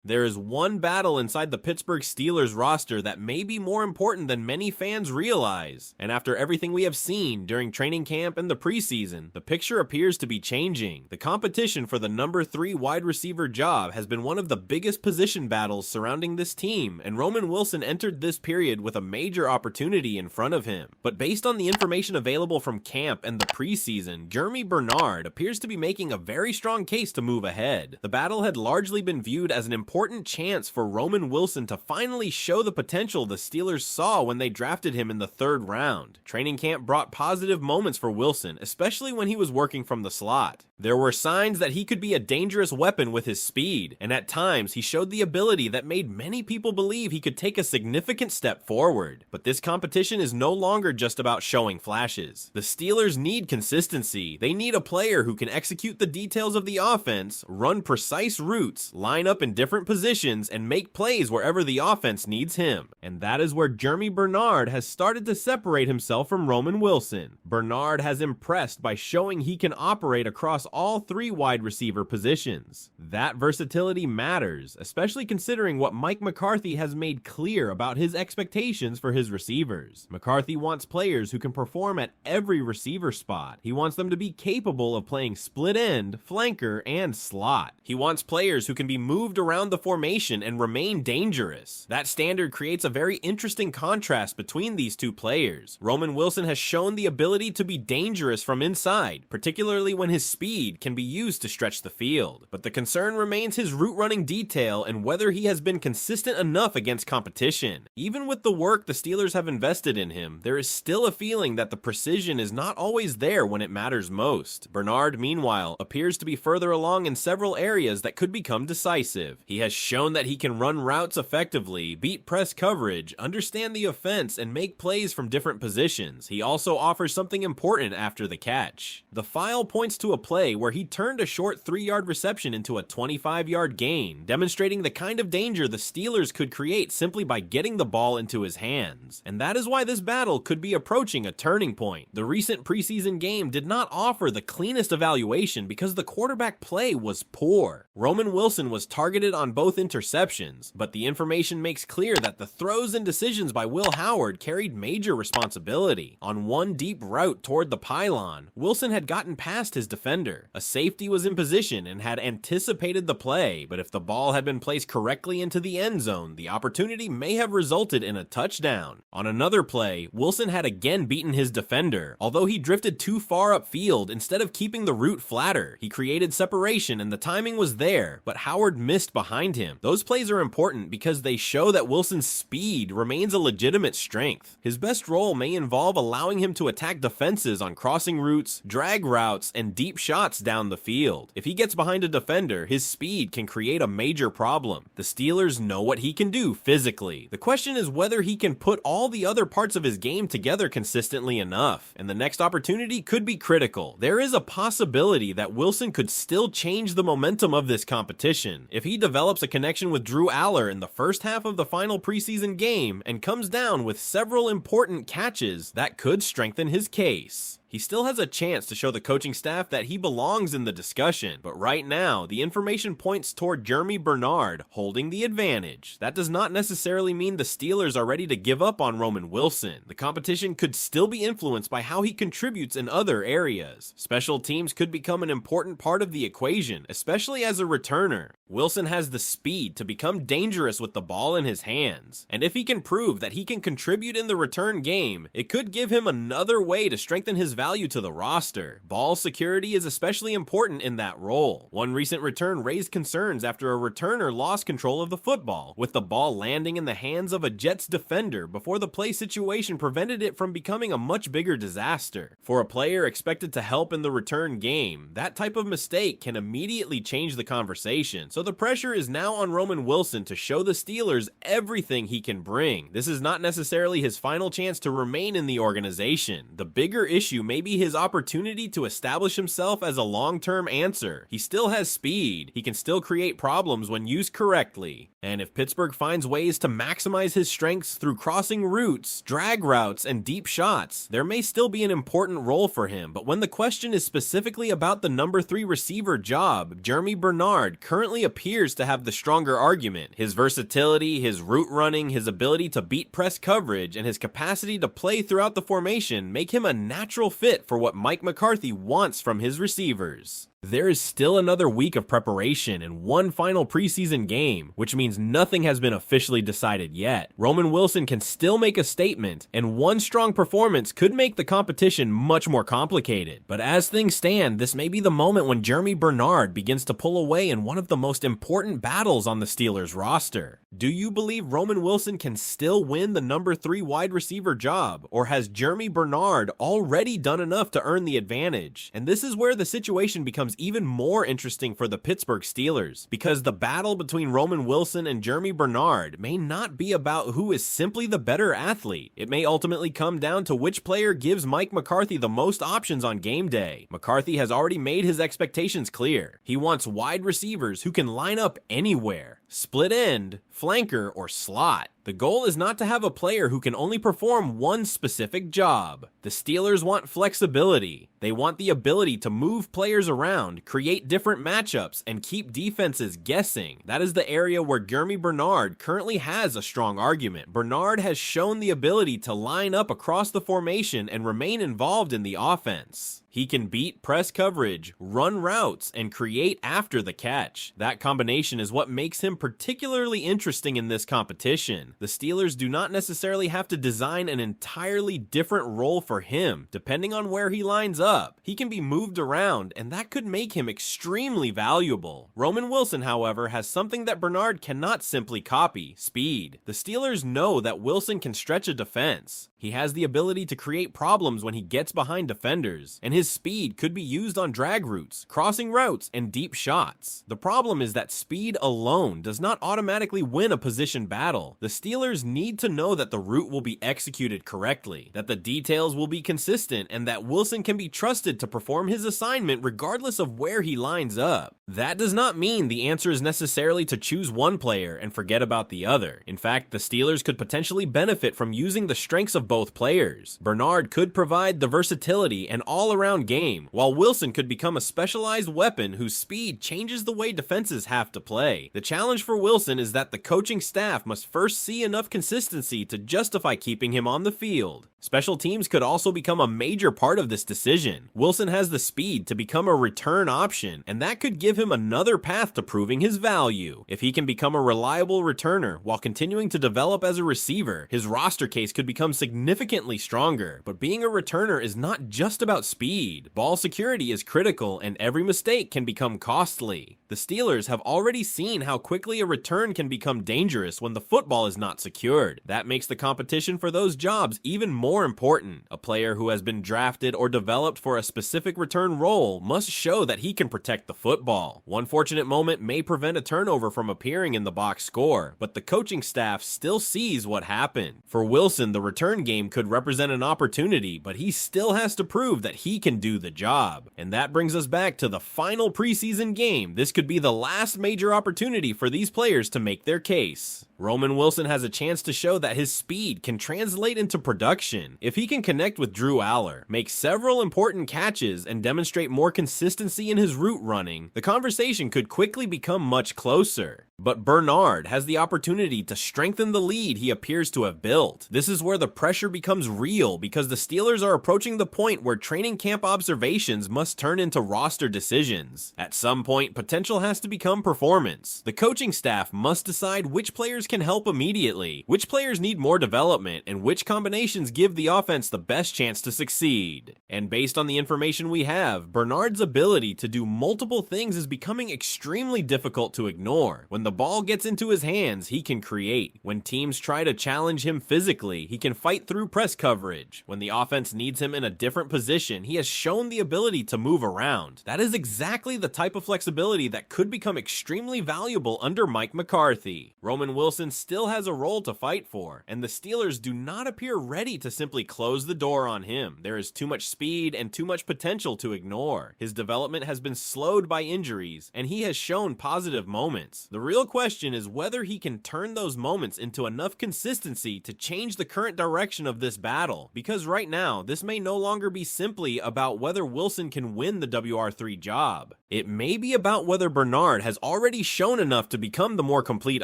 There is one battle inside the Pittsburgh Steelers roster that may be more important than many fans realize, and after everything we have seen during training camp and the preseason, the picture appears to be changing. The competition for the number 3 wide receiver job has been one of the biggest position battles surrounding this team, and Roman Wilson entered this period with a major opportunity in front of him. But based on the information available from camp and the preseason, GERMIE Bernard appears to be making a very strong case to move ahead. The battle had largely been viewed as an important chance for Roman Wilson to finally show the potential the Steelers saw when they drafted him in the 3rd round. Training camp brought positive moments for Wilson, especially when he was working from the slot. There were signs that he could be a dangerous weapon with his speed, and at times he showed the ability that made many people believe he could take a significant step forward. But this competition is no longer just about showing flashes. The Steelers need consistency. They need a player who can execute the details of the offense, run precise routes, line up in different positions, and make plays wherever the offense needs him. And that is where GERMIE Bernard has started to separate himself from Roman Wilson. Bernard has impressed by showing he can operate across all 3 wide receiver positions. That versatility matters, especially considering what Mike McCarthy has made clear about his expectations for his receivers. McCarthy wants players who can perform at every receiver spot. He wants them to be capable of playing split end, flanker, and slot. He wants players who can be moved around the formation and remain dangerous. That standard creates a very interesting contrast between these 2 players. Roman Wilson has shown the ability to be dangerous from inside, particularly when his speed can be used to stretch the field. But the concern remains his route running detail and whether he has been consistent enough against competition. Even with the work the Steelers have invested in him, there is still a feeling that the precision is not always there when it matters most. Bernard, meanwhile, appears to be further along in several areas that could become decisive. He has shown that he can run routes effectively, beat press coverage, understand the offense, and make plays from different positions. He also offers something important after the catch. The file points to a play where he turned a short 3-yard reception into a 25-yard gain, demonstrating the kind of danger the Steelers could create simply by getting the ball into his hands. And that is why this battle could be approaching a turning point. The recent preseason game did not offer the cleanest evaluation because the quarterback play was poor. Roman Wilson was targeted on both interceptions, but the information makes clear that the throws and decisions by Will Howard carried major responsibility. On one deep route toward the pylon, Wilson had gotten past his defender. A safety was in position and had anticipated the play, but if the ball had been placed correctly into the end zone, the opportunity may have resulted in a touchdown. On another play, Wilson had again beaten his defender. Although he drifted too far upfield, instead of keeping the route flatter, he created separation and the timing was there, but Howard missed behind him. Those plays are important because they show that Wilson's speed remains a legitimate strength. His best role may involve allowing him to attack defenses on crossing routes, drag routes, and deep shots down the field. If he gets behind a defender, his speed can create a major problem. The Steelers know what he can do physically. The question is whether he can put all the other parts of his game together consistently enough, and the next opportunity could be critical. There is a possibility that Wilson could still change the momentum of this competition. If he develops a connection with Drew Allar in the first half of the final preseason game and comes down with several important catches, that could strengthen his case. He still has a chance to show the coaching staff that he belongs in the discussion, but right now, the information points toward GERMIE Bernard holding the advantage. That does not necessarily mean the Steelers are ready to give up on Roman Wilson. The competition could still be influenced by how he contributes in other areas. Special teams could become an important part of the equation, especially as a returner. Wilson has the speed to become dangerous with the ball in his hands, and if he can prove that he can contribute in the return game, it could give him another way to strengthen his value to the roster. Ball security is especially important in that role. One recent return raised concerns after a returner lost control of the football, with the ball landing in the hands of a Jets defender before the play situation prevented it from becoming a much bigger disaster. For a player expected to help in the return game, that type of mistake can immediately change the conversation, so the pressure is now on Roman Wilson to show the Steelers everything he can bring. This is not necessarily his final chance to remain in the organization. The bigger issue may be his opportunity to establish himself as a long-term answer. He still has speed, he can still create problems when used correctly, and if Pittsburgh finds ways to maximize his strengths through crossing routes, drag routes, and deep shots, there may still be an important role for him. But when the question is specifically about the number 3 receiver job, Germie Bernard currently appears to have the stronger argument. His versatility, his route running, his ability to beat press coverage, and his capacity to play throughout the formation make him a natural fit for what Mike McCarthy wants from his receivers. There is still another week of preparation and one final preseason game, which means nothing has been officially decided yet. Roman Wilson can still make a statement, and one strong performance could make the competition much more complicated. But as things stand, this may be the moment when Germie Bernard begins to pull away in one of the most important battles on the Steelers roster. Do you believe Roman Wilson can still win the number 3 wide receiver job, or has Germie Bernard already done enough to earn the advantage? And this is where the situation becomes even more interesting for the Pittsburgh Steelers, because the battle between Roman Wilson and Germie Bernard may not be about who is simply the better athlete. It may ultimately come down to which player gives Mike McCarthy the most options on game day. McCarthy has already made his expectations clear. He wants wide receivers who can line up anywhere, split end, flanker, or slot. The goal is not to have a player who can only perform one specific job. The Steelers want flexibility. They want the ability to move players around, create different matchups, and keep defenses guessing. That is the area where Germie Bernard currently has a strong argument. Bernard has shown the ability to line up across the formation and remain involved in the offense. He can beat press coverage, run routes, and create after the catch. That combination is what makes him particularly interesting in this competition. The Steelers do not necessarily have to design an entirely different role for him, depending on where he lines up. He can be moved around, and that could make him extremely valuable. Roman Wilson, however, has something that Bernard cannot simply copy: speed. The Steelers know that Wilson can stretch a defense. He has the ability to create problems when he gets behind defenders, and his speed could be used on drag routes, crossing routes, and deep shots. The problem is that speed alone does not automatically win a position battle. The Steelers need to know that the route will be executed correctly, that the details will be consistent, and that Wilson can be trusted to perform his assignment regardless of where he lines up. That does not mean the answer is necessarily to choose one player and forget about the other. In fact, the Steelers could potentially benefit from using the strengths of both players. Bernard could provide the versatility and all-around game, while Wilson could become a specialized weapon whose speed changes the way defenses have to play. The challenge for Wilson is that the coaching staff must first see enough consistency to justify keeping him on the field. Special teams could also become a major part of this decision. Wilson has the speed to become a return option, and that could give him another path to proving his value. If he can become a reliable returner while continuing to develop as a receiver, his roster case could become significantly stronger. But being a returner is not just about speed. Ball security is critical, and every mistake can become costly. The Steelers have already seen how quickly a return can become dangerous when the football is not secured. That makes the competition for those jobs even more important. A player who has been drafted or developed for a specific return role must show that he can protect the football. One fortunate moment may prevent a turnover from appearing in the box score, but the coaching staff still sees what happened. For Wilson, the return game could represent an opportunity, but he still has to prove that he can do the job. And that brings us back to the final preseason game. This could be the last major opportunity for these players to make their case. Roman Wilson has a chance to show that his speed can translate into production. If he can connect with Drew Allar, make several important catches, and demonstrate more consistency in his route running, the conversation could quickly become much closer. But Bernard has the opportunity to strengthen the lead he appears to have built. This is where the pressure becomes real, because the Steelers are approaching the point where training camp observations must turn into roster decisions. At some point, potential has to become performance. The coaching staff must decide which players can help immediately, which players need more development, and which combinations give the offense the best chance to succeed. And based on the information we have, Bernard's ability to do multiple things is becoming extremely difficult to ignore. When the the ball gets into his hands, he can create. When teams try to challenge him physically, he can fight through press coverage. When the offense needs him in a different position, he has shown the ability to move around. That is exactly the type of flexibility that could become extremely valuable under Mike McCarthy. Roman Wilson still has a role to fight for, and the Steelers do not appear ready to simply close the door on him. There is too much speed and too much potential to ignore. His development has been slowed by injuries, and he has shown positive moments. The real question is whether he can turn those moments into enough consistency to change the current direction of this battle, because right now, this may no longer be simply about whether Wilson can win the WR3 job. It may be about whether Bernard has already shown enough to become the more complete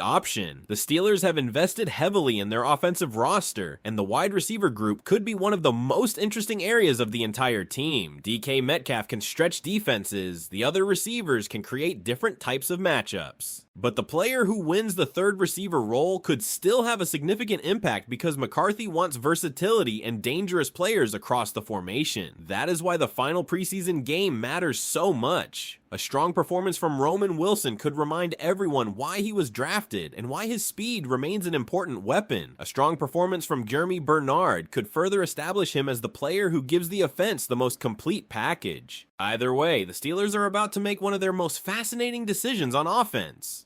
option. The Steelers have invested heavily in their offensive roster, and the wide receiver group could be one of the most interesting areas of the entire team. DK Metcalf can stretch defenses, the other receivers can create different types of matchups. But the player who wins the third receiver role could still have a significant impact because McCarthy wants versatility and dangerous players across the formation. That is why the final preseason game matters so much. A strong performance from Roman Wilson could remind everyone why he was drafted and why his speed remains an important weapon. A strong performance from Jeremy Bernard could further establish him as the player who gives the offense the most complete package. Either way, the Steelers are about to make one of their most fascinating decisions on offense.